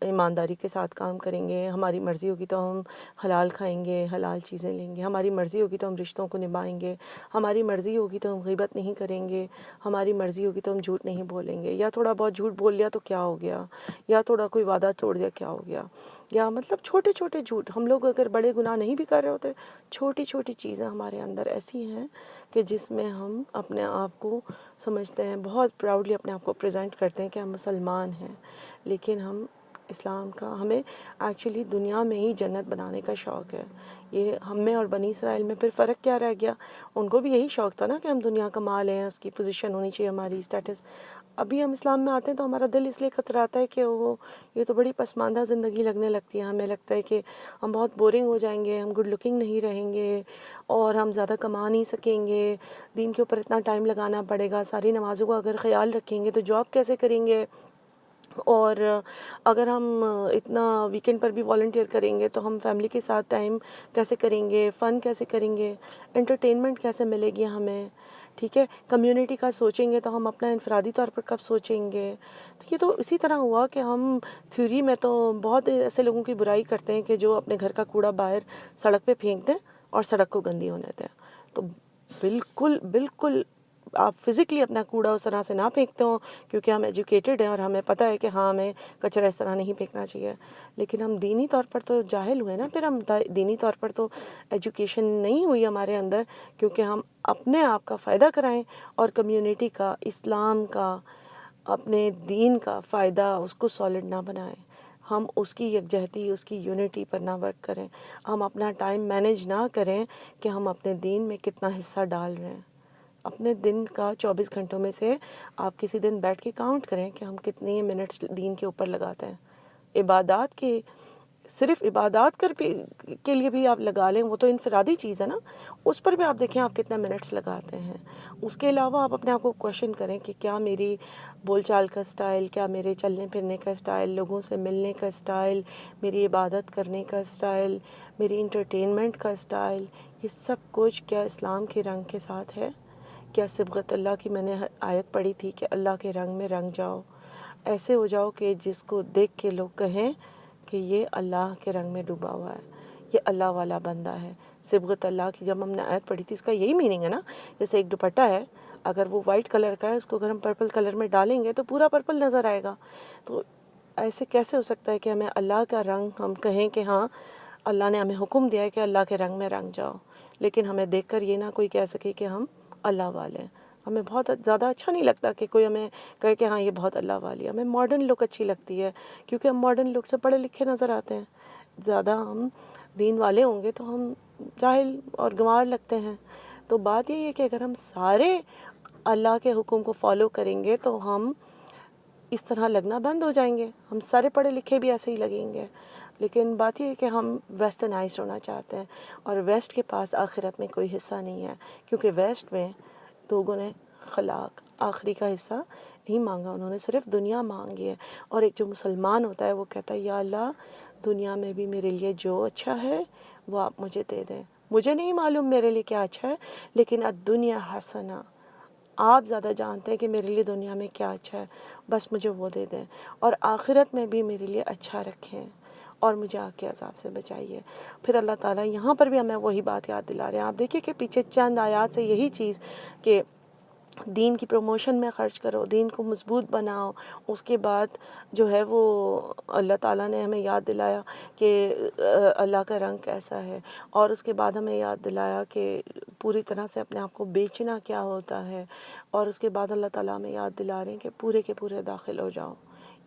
ایمانداری کے ساتھ کام کریں گے، ہماری مرضی ہوگی تو ہم حلال کھائیں گے، حلال چیزیں لیں گے، ہماری مرضی ہوگی تو ہم رشتوں کو نبھائیں گے، ہماری مرضی ہوگی تو ہم غیبت نہیں کریں گے، ہماری مرضی ہوگی تو ہم جھوٹ نہیں بولیں گے، یا تھوڑا بہت جھوٹ بول لیا تو کیا ہو گیا، یا تھوڑا کوئی وعدہ توڑ دیا کیا ہو گیا، یا مطلب چھوٹے چھوٹے جھوٹ، ہم لوگ اگر بڑے گناہ نہیں بھی کر رہے ہوتے، چھوٹی چھوٹی چیزیں ہمارے اندر ایسی ہیں کہ جس میں ہم اپنے آپ کو سمجھتے ہیں، بہت پراؤڈلی اپنے آپ کو پریزنٹ کرتے ہیں کہ ہم مسلمان ہیں، لیکن ہم اسلام کا، ہمیں ایکچولی دنیا میں ہی جنت بنانے کا شوق ہے۔ یہ ہم میں اور بنی اسرائیل میں پھر فرق کیا رہ گیا؟ ان کو بھی یہی شوق تھا نا کہ ہم دنیا کما لیں، اس کی پوزیشن ہونی چاہیے ہماری، اسٹیٹس۔ ابھی ہم اسلام میں آتے ہیں تو ہمارا دل اس لیے کتراتا ہے کہ یہ تو بڑی پسماندہ زندگی لگنے لگتی ہے، ہمیں لگتا ہے کہ ہم بہت بورنگ ہو جائیں گے، ہم گڈ لکنگ نہیں رہیں گے اور ہم زیادہ کما نہیں سکیں گے، دین کے اوپر اتنا ٹائم لگانا پڑے گا، ساری نمازوں کا اگر خیال رکھیں گے تو جاب کیسے کریں گے، اور اگر ہم اتنا ویکینڈ پر بھی والنٹیئر کریں گے تو ہم فیملی کے ساتھ ٹائم کیسے کریں گے، فن کیسے کریں گے، انٹرٹینمنٹ کیسے ملے گی ہمیں، ٹھیک ہے، کمیونٹی کا سوچیں گے تو ہم اپنا انفرادی طور پر کب سوچیں گے؟ تو یہ تو اسی طرح ہوا کہ ہم تھیوری میں تو بہت ایسے لوگوں کی برائی کرتے ہیں کہ جو اپنے گھر کا کوڑا باہر سڑک پہ پھینک دیں اور سڑک کو گندی ہونے دیں۔ تو بالکل بالکل آپ فزیکلی اپنا کوڑا اس طرح سے نہ پھینکتے ہوں کیونکہ ہم ایجوکیٹڈ ہیں اور ہمیں پتہ ہے کہ ہاں ہمیں کچرا اس طرح نہیں پھینکنا چاہیے، لیکن ہم دینی طور پر تو جاہل ہوئے نا، پھر ہم دینی طور پر تو ایجوکیشن نہیں ہوئی ہمارے اندر، کیونکہ ہم اپنے آپ کا فائدہ کرائیں اور کمیونٹی کا، اسلام کا، اپنے دین کا فائدہ اس کو سالڈ نہ بنائیں، ہم اس کی یکجہتی، اس کی یونٹی پر نہ ورک کریں، ہم اپنا ٹائم مینیج نہ کریں کہ ہم اپنے دین میں کتنا حصہ ڈال رہے ہیں۔ اپنے دن کا 24 گھنٹوں میں سے آپ کسی دن بیٹھ کے کاؤنٹ کریں کہ ہم کتنے منٹس دین کے اوپر لگاتے ہیں۔ عبادات کے، صرف عبادات کے لیے بھی آپ لگا لیں، وہ تو انفرادی چیز ہے نا، اس پر بھی آپ دیکھیں آپ کتنے منٹس لگاتے ہیں۔ اس کے علاوہ آپ اپنے آپ کو کویشچن کریں کہ کیا میری بول چال کا سٹائل، کیا میرے چلنے پھرنے کا سٹائل، لوگوں سے ملنے کا سٹائل، میری عبادت کرنے کا سٹائل، میری انٹرٹینمنٹ کا سٹائل، یہ سب کچھ کیا اسلام کے رنگ کے ساتھ ہے؟ کیا صبغت اللہ کی میں نے آیت پڑھی تھی کہ اللہ کے رنگ میں رنگ جاؤ، ایسے ہو جاؤ کہ جس کو دیکھ کے لوگ کہیں کہ یہ اللہ کے رنگ میں ڈوبا ہوا ہے، یہ اللہ والا بندہ ہے۔ صبغت اللہ کی جب ہم نے آیت پڑھی تھی، اس کا یہی میننگ ہے نا، جیسے ایک دوپٹہ ہے، اگر وہ وائٹ کلر کا ہے، اس کو اگر ہم پرپل کلر میں ڈالیں گے تو پورا پرپل نظر آئے گا۔ تو ایسے کیسے ہو سکتا ہے کہ ہمیں اللہ کا رنگ ہم کہیں کہ ہاں اللہ نے ہمیں حکم دیا ہے کہ اللہ کے رنگ میں رنگ جاؤ، لیکن ہمیں دیکھ کر یہ نہ کوئی کہہ سکے کہ ہم اللہ والے ہیں۔ ہمیں بہت زیادہ اچھا نہیں لگتا کہ کوئی ہمیں کہے کہ ہاں یہ بہت اللہ والی ہے۔ ہمیں ماڈرن لک اچھی لگتی ہے کیونکہ ہم ماڈرن لک سے پڑھے لکھے نظر آتے ہیں۔ زیادہ ہم دین والے ہوں گے تو ہم جاہل اور گنوار لگتے ہیں۔ تو بات یہ ہے کہ اگر ہم سارے اللہ کے حکم کو فالو کریں گے تو ہم اس طرح لگنا بند ہو جائیں گے، ہم سارے پڑھے لکھے بھی ایسے ہی لگیں گے۔ لیکن بات یہ ہے کہ ہم ویسٹرنائزڈ ہونا چاہتے ہیں اور ویسٹ کے پاس آخرت میں کوئی حصہ نہیں ہے، کیونکہ ویسٹ میں لوگوں نے خلاق آخری کا حصہ نہیں مانگا، انہوں نے صرف دنیا مانگی ہے۔ اور ایک جو مسلمان ہوتا ہے وہ کہتا ہے یا اللہ دنیا میں بھی میرے لیے جو اچھا ہے وہ آپ مجھے دے دیں، مجھے نہیں معلوم میرے لیے کیا اچھا ہے، لیکن الدنیا حسنہ، آپ زیادہ جانتے ہیں کہ میرے لیے دنیا میں کیا اچھا ہے، بس مجھے وہ دے دیں، اور آخرت میں بھی میرے لیے اچھا رکھیں اور مجھے آگ کے عذاب سے بچائیے۔ پھر اللہ تعالیٰ یہاں پر بھی ہمیں وہی بات یاد دلا رہے ہیں۔ آپ دیکھیے کہ پیچھے چند آیات سے یہی چیز کہ دین کی پروموشن میں خرچ کرو، دین کو مضبوط بناؤ، اس کے بعد جو ہے وہ اللہ تعالیٰ نے ہمیں یاد دلایا کہ اللہ کا رنگ کیسا ہے، اور اس کے بعد ہمیں یاد دلایا کہ پوری طرح سے اپنے آپ کو بیچنا کیا ہوتا ہے، اور اس کے بعد اللہ تعالیٰ ہمیں یاد دلا رہے ہیں کہ پورے کے پورے داخل ہو جاؤ۔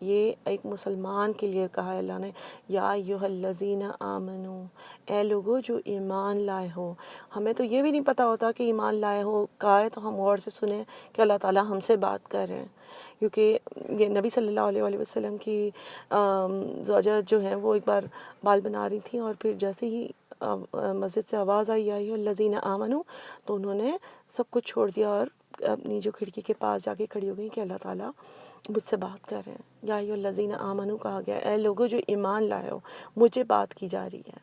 یہ ایک مسلمان کے لیے کہا ہے اللہ نے، یا ایھا الذین آمنو، اے لوگو جو ایمان لائے ہو۔ ہمیں تو یہ بھی نہیں پتہ ہوتا کہ ایمان لائے ہو کہا ہے، تو ہم غور سے سنیں کہ اللہ تعالیٰ ہم سے بات کر رہے ہیں، کیونکہ یہ نبی صلی اللہ علیہ وآلہ وسلم کی زوجہ جو ہیں وہ ایک بار بال بنا رہی تھیں، اور پھر جیسے ہی مسجد سے آواز آئی یا ایھا الذین آمنو، تو انہوں نے سب کچھ چھوڑ دیا اور اپنی جو کھڑکی کے پاس جا کے کھڑی ہو گئی کہ اللہ تعالیٰ مجھ سے بات کر رہے ہیں۔ یا ایھا الذین آمنو کہا گیا، اے لوگوں جو ایمان لائے ہو، مجھے بات کی جا رہی ہے۔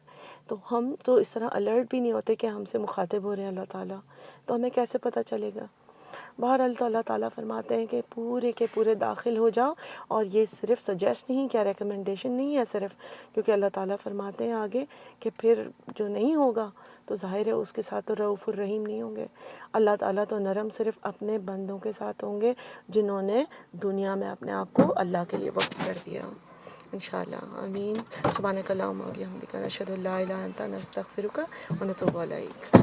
تو ہم تو اس طرح الرٹ بھی نہیں ہوتے کہ ہم سے مخاطب ہو رہے ہیں اللہ تعالیٰ، تو ہمیں کیسے پتہ چلے گا؟ بہرحال تو اللہ تعالیٰ فرماتے ہیں کہ پورے کے پورے داخل ہو جاؤ، اور یہ صرف سجیسٹ نہیں، کیا ریکمنڈیشن نہیں ہے صرف، کیونکہ اللہ تعالیٰ فرماتے ہیں آگے کہ پھر جو نہیں ہوگا تو ظاہر ہے اس کے ساتھ تو رؤوف الرحیم نہیں ہوں گے۔ اللہ تعالیٰ تو نرم صرف اپنے بندوں کے ساتھ ہوں گے جنہوں نے دنیا میں اپنے آپ کو اللہ کے لیے وقف کر دیا۔ انشاءاللہ آمین۔ سبحانک اللہم و بحمدک، نشہد ان لا الہ الا انت، نستغفرک و نتوب الیک۔